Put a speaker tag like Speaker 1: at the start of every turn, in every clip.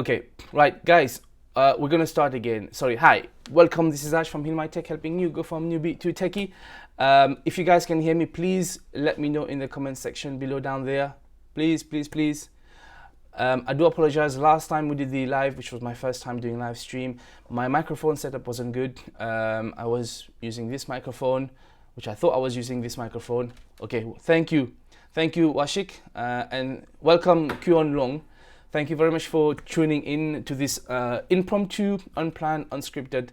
Speaker 1: Okay, right, guys, we're gonna start again. Sorry, hi, welcome. This is Ash from HealMyTech, helping you go from newbie to techie. If you guys can hear me, please let me know in the comment section below down there. Please, please, please. I do apologize. Last time we did the live, which was my first time doing live stream, my microphone setup wasn't good. I was using this microphone, which I thought I was using this microphone. Okay, thank you, Washik, and welcome Kuon Long. Thank you very much for tuning in to this impromptu, unplanned, unscripted,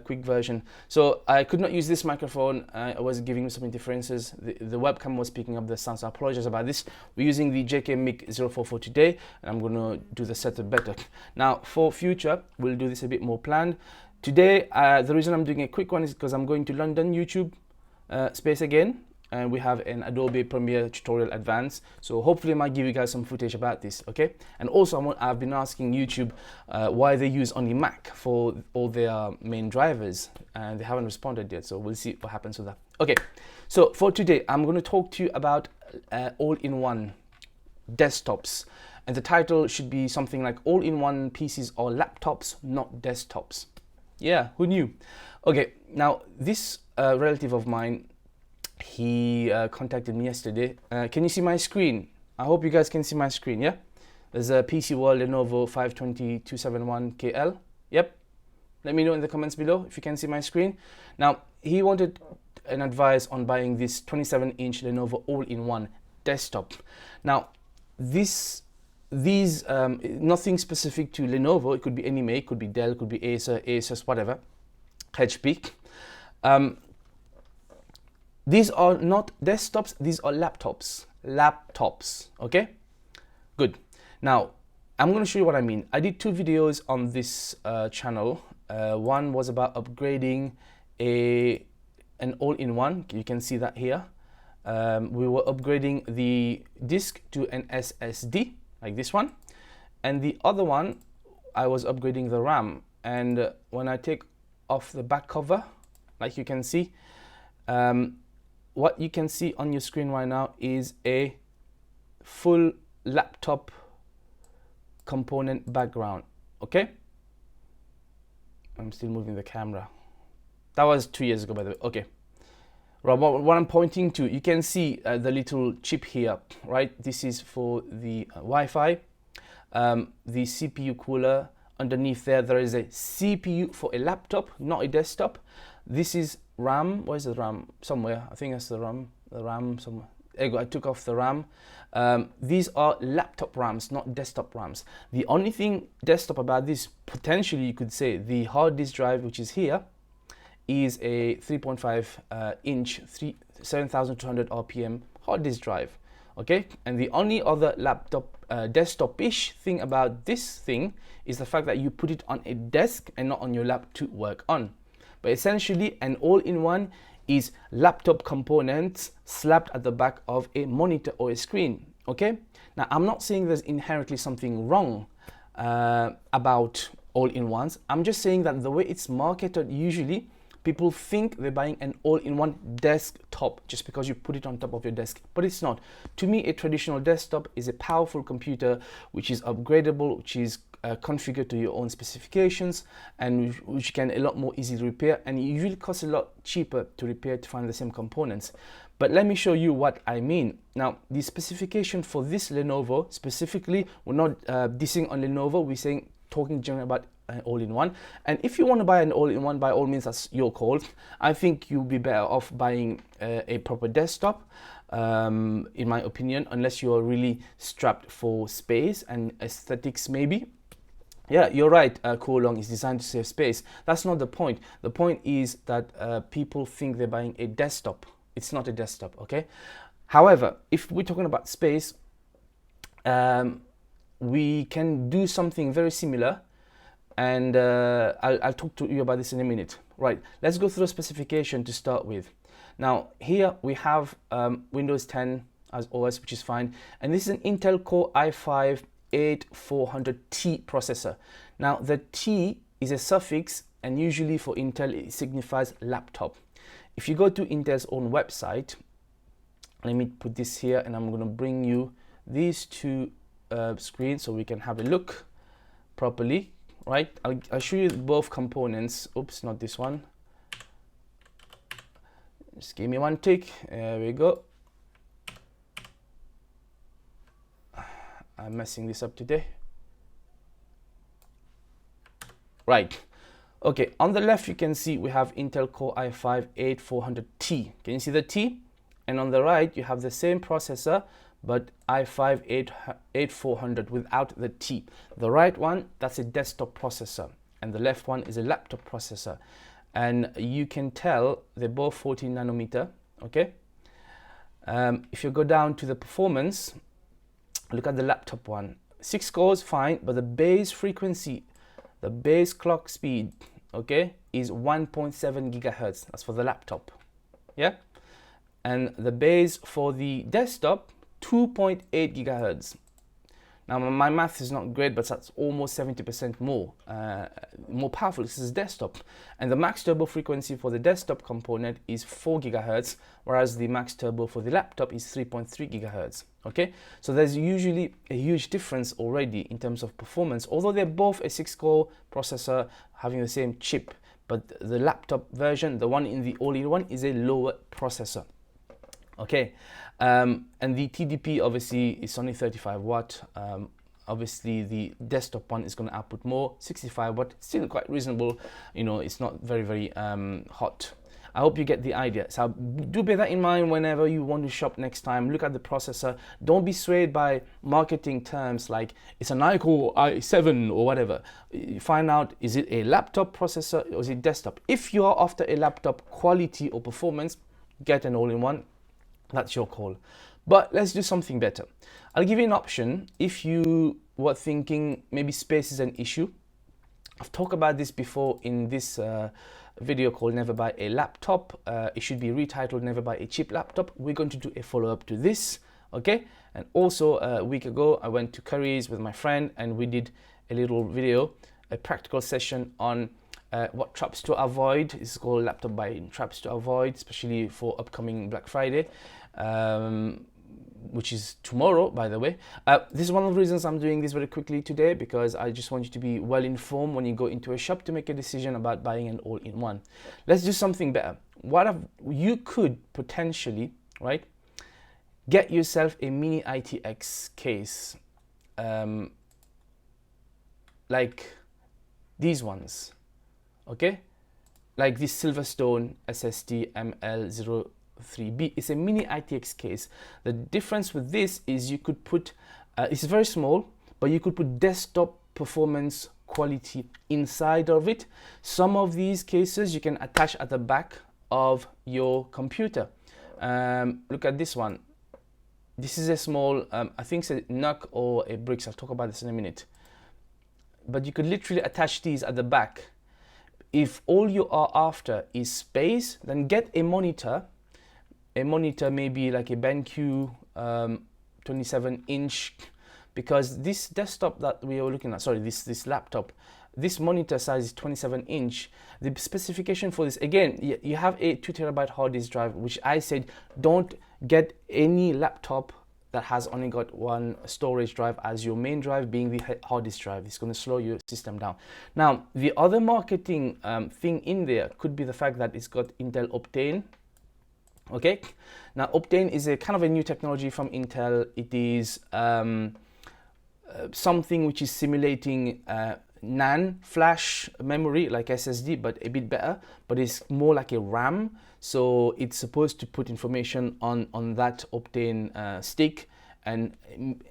Speaker 1: quick version. So I could not use this microphone. I was giving some interferences. The webcam was picking up the sound, so I apologize about this. We're using the JK Mic 044 today, and I'm going to do the setup better. Now, for future, we'll do this a bit more planned. Today, the reason I'm doing a quick one is because I'm going to London YouTube space again. And we have an Adobe Premiere tutorial advanced, so hopefully I might give you guys some footage about this. Okay, and also I've been asking YouTube why they use only Mac for all their main drivers, and they haven't responded yet, so we'll see what happens with that. Okay, so for today I'm going to talk to you about all-in-one desktops, and the title should be something like all-in-one PCs or laptops, not desktops. Yeah, who knew? Okay, now this relative of mine, he contacted me yesterday. Can you see my screen? I hope you guys can see my screen. Yeah, there's a PC World Lenovo 520-271KL. Yep, let me know in the comments below if you can see my screen. Now, he wanted an advice on buying this 27-inch Lenovo all-in-one desktop. Now, these nothing specific to Lenovo. It could be any make, could be Dell, could be Acer, Asus, whatever, HP. These are not desktops, these are laptops. Laptops, okay? Good. Now, I'm going to show you what I mean. I did two videos on this channel. One was about upgrading an all-in-one. You can see that here. We were upgrading the disk to an SSD, like this one. And the other one, I was upgrading the RAM. And when I take off the back cover, like you can see, what you can see on your screen right now is a full laptop component background. Okay, I'm still moving the camera. That was 2 years ago, by the way. Okay, right, what I'm pointing to, you can see the little chip here, right? This is for the Wi-Fi, the CPU cooler. Underneath there is a CPU for a laptop, not a desktop. This is RAM. Where's the RAM? Somewhere. I think that's the RAM. The RAM somewhere. There you go. I took off the RAM. These are laptop RAMs, not desktop RAMs. The only thing desktop about this, potentially you could say, the hard disk drive, which is here, is a 3.5 inch 7200 RPM hard disk drive. Okay, and the only other laptop desktop-ish thing about this thing is the fact that you put it on a desk and not on your lap to work on. But essentially, an all-in-one is laptop components slapped at the back of a monitor or a screen. Okay, now I'm not saying there's inherently something wrong about all-in-ones. I'm just saying that the way it's marketed, usually people think they're buying an all-in-one desktop just because you put it on top of your desk, but it's not. To me, a traditional desktop is a powerful computer which is upgradable, which is configured to your own specifications, and which can a lot more easily repair, and it usually costs a lot cheaper to repair to find the same components. But let me show you what I mean. Now, the specification for this Lenovo specifically, we're not dissing on Lenovo, we're saying, talking generally about an all-in-one. And if you want to buy an all-in-one, by all means, that's your call. I think you'll be better off buying a proper desktop, in my opinion, unless you're really strapped for space and aesthetics maybe. Yeah, you're right, Kolong is designed to save space. That's not the point. The point is that people think they're buying a desktop. It's not a desktop, okay? However, if we're talking about space, we can do something very similar, and I'll talk to you about this in a minute. Right, let's go through the specification to start with. Now, here we have Windows 10 as OS, which is fine, and this is an Intel Core i5-8400T processor. Now, the T is a suffix, and usually for Intel, it signifies laptop. If you go to Intel's own website, let me put this here, and I'm going to bring you these two screens so we can have a look. properly, right? I'll show you both components. Oops, not this one. Just give me one tick. There we go. I'm messing this up today. Right. Okay, on the left you can see we have Intel Core i5-8400T. Can you see the T? And on the right you have the same processor but i5-8400 without the T. The right one, that's a desktop processor, and the left one is a laptop processor. And you can tell they're both 14 nanometer, okay? If you go down to the performance, look at the laptop one. 6 cores, fine, but the base frequency, the base clock speed, okay, is 1.7 gigahertz. That's for the laptop, yeah? And the base for the desktop, 2.8 gigahertz. Now my math is not great, but that's almost 70% more powerful. This is desktop. And the max turbo frequency for the desktop component is 4 gigahertz, whereas the max turbo for the laptop is 3.3 gigahertz. Okay, so there's usually a huge difference already in terms of performance, although they're both a 6-core processor having the same chip, but the laptop version, the one in the all-in-one, is a lower processor. Okay, and the TDP obviously is only 35 watt. Obviously the desktop one is going to output more, 65 watt, still quite reasonable. You know, it's not very hot. I hope you get the idea. So do bear that in mind whenever you want to shop next time. Look at the processor. Don't be swayed by marketing terms like it's an iCore i7 or whatever. You find out, is it a laptop processor or is it desktop? If you are after a laptop quality or performance, get an all-in-one. That's your call. But let's do something better. I'll give you an option if you were thinking maybe space is an issue. I've talked about this before in this video called Never Buy a Laptop. It should be retitled Never Buy a Cheap Laptop. We're going to do a follow-up to this, okay? And also a week ago, I went to Curry's with my friend and we did a little video, a practical session on what traps to avoid. It's called Laptop Buying Traps to Avoid, especially for upcoming Black Friday, which is tomorrow, by the way. This is one of the reasons I'm doing this very quickly today, because I just want you to be well informed when you go into a shop to make a decision about buying an all-in-one. Let's do something better. You could potentially, right, get yourself a mini-itx case, like these ones, okay? Like this Silverstone SST ML03B. It's a mini-itx case. The difference with this is you could put, it's very small, but you could put desktop performance quality inside of it. Some of these cases you can attach at the back of your computer. Look at this one. This is a small, I think it's a NUC or a bricks. I'll talk about this in a minute. But you could literally attach these at the back. If all you are after is space, then get a monitor. A monitor maybe like a BenQ 27-inch, because this desktop that we are looking at, sorry, this laptop, this monitor size is 27-inch. The specification for this, again, you have a 2 terabyte hard disk drive, which I said don't get any laptop that has only got one storage drive as your main drive, being the hard disk drive. It's going to slow your system down. Now, the other marketing thing in there could be the fact that it's got Intel Optane. Okay, now Optane is a kind of a new technology from Intel. It is something which is simulating NAND flash memory like SSD, but a bit better, but it's more like a RAM. So it's supposed to put information on that Optane stick and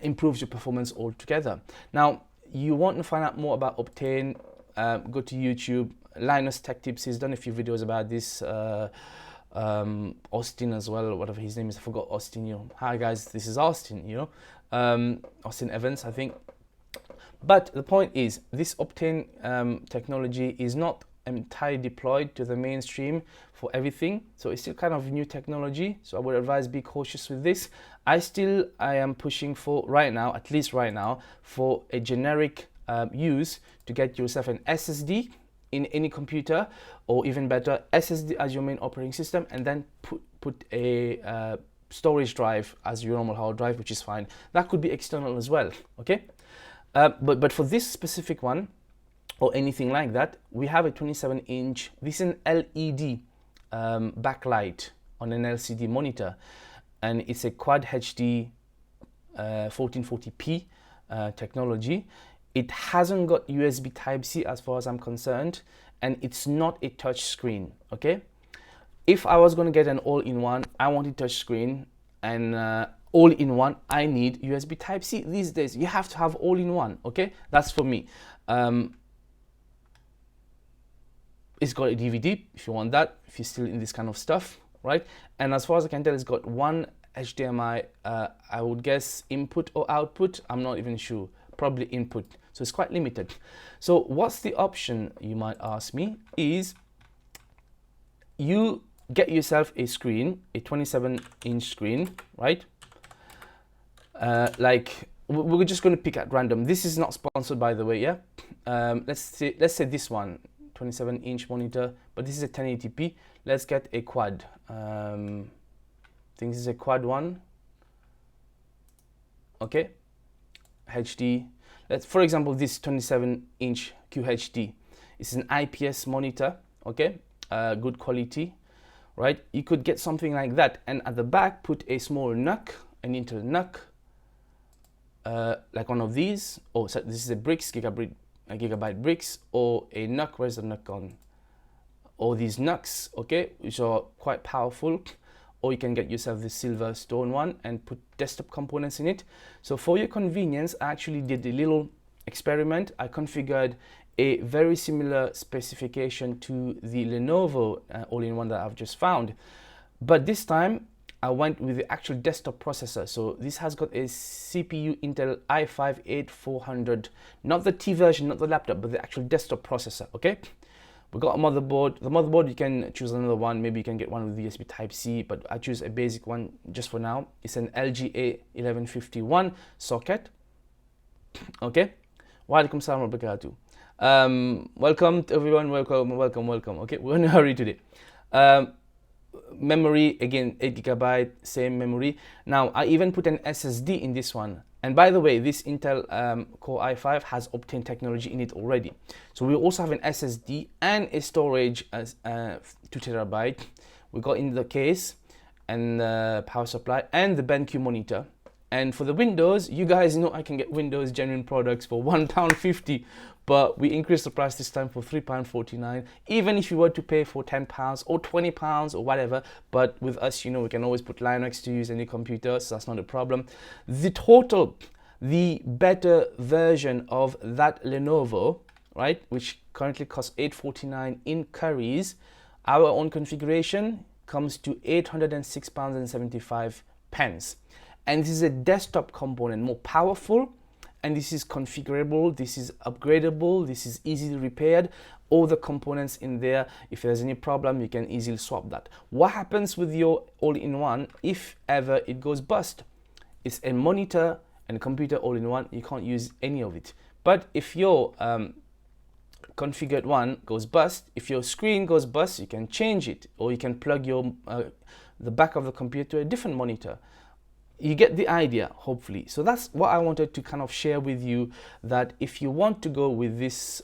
Speaker 1: improves your performance altogether. Now, you want to find out more about Optane, go to YouTube. Linus Tech Tips, he's done a few videos about this. Austin as well, whatever his name is, I forgot Austin, you know. Hi guys, this is Austin, you know. Austin Evans, I think. But the point is, this Optane technology is not entirely deployed to the mainstream for everything, so it's still kind of new technology, so I would advise be cautious with this. I am pushing for right now, at least right now, for a generic use to get yourself an SSD in any computer, or even better, SSD as your main operating system, and then put a storage drive as your normal hard drive, which is fine. That could be external as well, okay? But for this specific one, or anything like that, we have a 27-inch, this is an LED backlight on an LCD monitor, and it's a Quad HD 1440p technology. It hasn't got USB Type-C as far as I'm concerned, and it's not a touch screen, okay? If I was going to get an all-in-one, I wanted touch screen, and all-in-one, I need USB Type-C. These days, you have to have all-in-one, okay? That's for me. It's got a DVD if you want that, if you're still in this kind of stuff, right? And as far as I can tell, it's got one HDMI, I would guess input or output, I'm not even sure, probably input. So it's quite limited. So what's the option, you might ask me, is you get yourself a screen, a 27-inch screen, right? Like we're just going to pick at random. This is not sponsored, by the way, yeah? Let's say this one, 27-inch monitor, but this is a 1080p. Let's get a quad. I think this is a quad one. Okay, HD. Let's, for example, this 27-inch QHD. It's an IPS monitor. Okay, good quality, right? You could get something like that, and at the back put a small NUC, an Intel NUC, like one of these. Oh, so this is a bricks, gigabyte bricks, or a NUC. Where's the NUC on? Or these NUCs, okay, which are quite powerful. Or you can get yourself the silver stone one and put desktop components in it. So for your convenience, I actually did a little experiment. I configured a very similar specification to the Lenovo all-in-one that I've just found. But this time I went with the actual desktop processor. So this has got a CPU Intel i5-8400, not the T version, not the laptop, but the actual desktop processor, okay? We've got a motherboard. The motherboard, you can choose another one. Maybe you can get one with USB Type-C, but I choose a basic one just for now. It's an LGA 1151 socket. Okay. Wa alaikum salam wa barakatuh. Welcome to everyone. Welcome. Okay, we're in a hurry today. Memory, again, 8 GB, same memory. Now, I even put an SSD in this one. And by the way, this Intel Core i5 has Optane technology in it already. So we also have an SSD and a storage as 2 TB. We got in the case and the power supply and the BenQ monitor. And for the Windows, you guys know I can get Windows genuine products for £1.50, but we increased the price this time for £3.49. Even if you were to pay for £10 or £20 or whatever, but with us, you know, we can always put Linux to use any computer, so that's not a problem. The better version of that Lenovo, right, which currently costs £8.49 in curries, our own configuration comes to £806.75. And this is a desktop component, more powerful, and this is configurable, this is upgradable, this is easily repaired. All the components in there, if there's any problem, you can easily swap that. What happens with your all-in-one if ever it goes bust? It's a monitor and computer all-in-one, you can't use any of it. But if your configured one goes bust, if your screen goes bust, you can change it, or you can plug your the back of the computer to a different monitor. You get the idea, hopefully. So that's what I wanted to kind of share with you, that if you want to go with this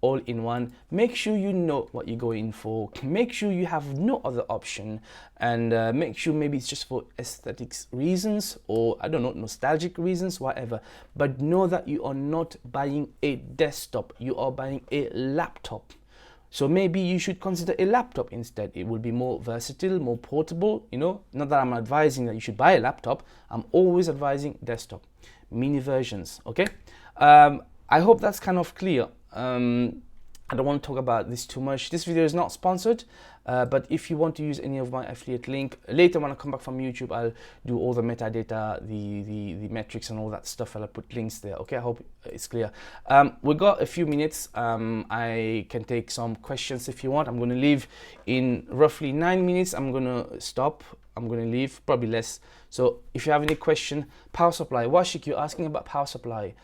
Speaker 1: all-in-one, make sure you know what you're going for. Make sure you have no other option, and make sure maybe it's just for aesthetics reasons, or I don't know, nostalgic reasons, whatever. But know that you are not buying a desktop, you are buying a laptop. So maybe you should consider a laptop instead. It will be more versatile, more portable, you know. Not that I'm advising that you should buy a laptop. I'm always advising desktop, mini versions, okay? I hope that's kind of clear. I don't want to talk about this too much. This video is not sponsored, but if you want to use any of my affiliate link, later when I come back from YouTube, I'll do all the metadata, the metrics and all that stuff. I'll put links there, okay? I hope it's clear. We've got a few minutes. I can take some questions if you want. I'm going to leave in roughly 9 minutes. I'm going to stop. I'm going to leave, probably less. So if you have any question, power supply. Washik, you're asking about power supply.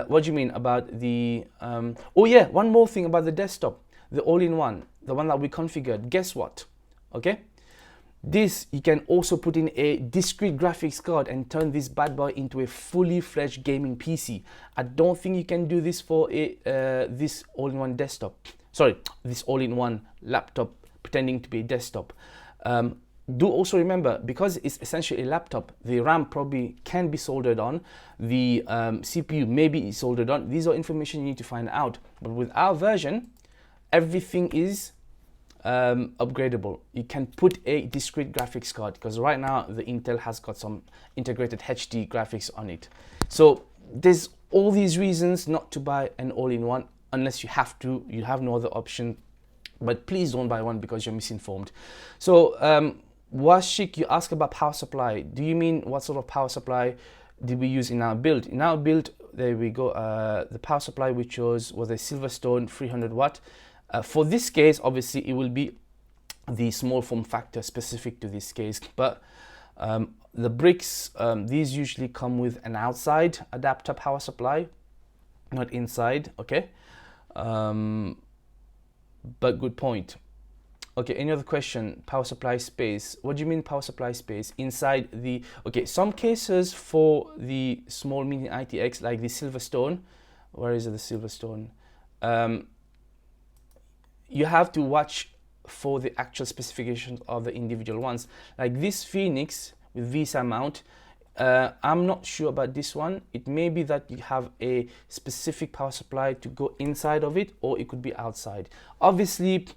Speaker 1: What do you mean about the oh yeah, one more thing about the desktop, the all-in-one, the one that we configured. Guess what? Okay, This, you can also put in a discrete graphics card and turn this bad boy into a fully fledged gaming PC. I don't think you can do this for a this all-in-one desktop. Sorry, this all-in-one laptop pretending to be a desktop. Do also remember, because it's essentially a laptop, the RAM probably can be soldered on, the CPU maybe is soldered on. These are information you need to find out. But with our version, everything is upgradable. You can put a discrete graphics card, because right now the Intel has got some integrated HD graphics on it. So there's all these reasons not to buy an all-in-one unless you have to. You have no other option, but please don't buy one because you're misinformed. So Washik, you ask about power supply. Do you mean what sort of power supply did we use in our build? In our build, there we go, the power supply we chose was a Silverstone 300 watt. For this case, obviously, it will be the small form factor specific to this case. But the bricks, these usually come with an outside adapter power supply, not inside, okay? But good point. Okay, any other question? Power supply space. What do you mean power supply space? Inside the, okay, some cases for the small mini-itx, like the Silverstone, where is it, the Silverstone? You have to watch for the actual specifications of the individual ones. Like this Phoenix with vesa mount, I'm not sure about this one. It may be that you have a specific power supply to go inside of it, or it could be outside. Obviously,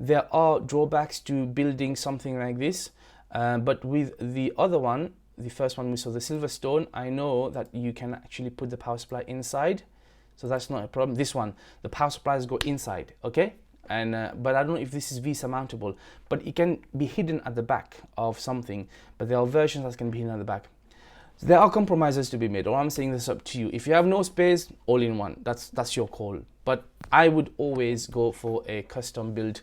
Speaker 1: there are drawbacks to building something like this, but with the other one, the first one we saw, the Silverstone, I know that you can actually put the power supply inside, so that's not a problem. This one, the power supplies go inside, okay? And but I don't know if this is vesa mountable, but it can be hidden at the back of something. But there are versions that can be hidden at the back. So there are compromises to be made. All I'm saying, this is up to you. If you have no space, all in one. That's your call. But I would always go for a custom build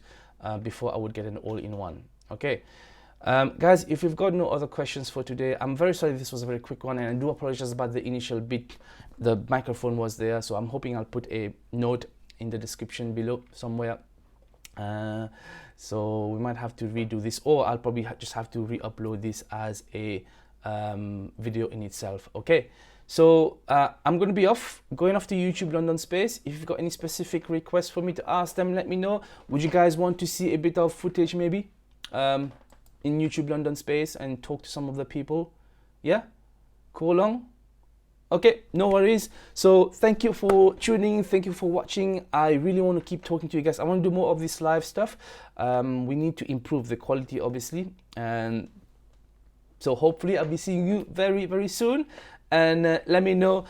Speaker 1: before I would get an all-in-one. Okay, guys. If you've got no other questions for today, I'm very sorry this was a very quick one, and I do apologize about the initial bit. The microphone was there, so I'm hoping I'll put a note in the description below somewhere. So we might have to redo this, or I'll probably just have to re-upload this as a video in itself. Okay, so I'm going to be going off to YouTube London Space. If you've got any specific requests for me to ask them, let me know. Would you guys want to see a bit of footage maybe in YouTube London Space and talk to some of the people? Yeah, go along. Okay, no worries. So thank you for tuning in. Thank you for watching. I really want to keep talking to you guys. I want to do more of this live stuff. We need to improve the quality, obviously. And so hopefully I'll be seeing you very, very soon. And let me know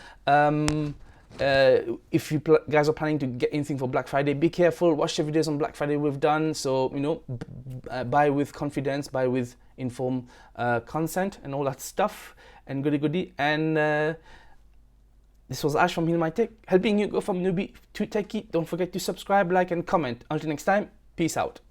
Speaker 1: if you guys are planning to get anything for Black Friday. Be careful. Watch the videos on Black Friday we've done. So, you know, buy with confidence, buy with informed consent and all that stuff. And goody. And this was Ash from HealMyTech, helping you go from newbie to techie. Don't forget to subscribe, like, and comment. Until next time, peace out.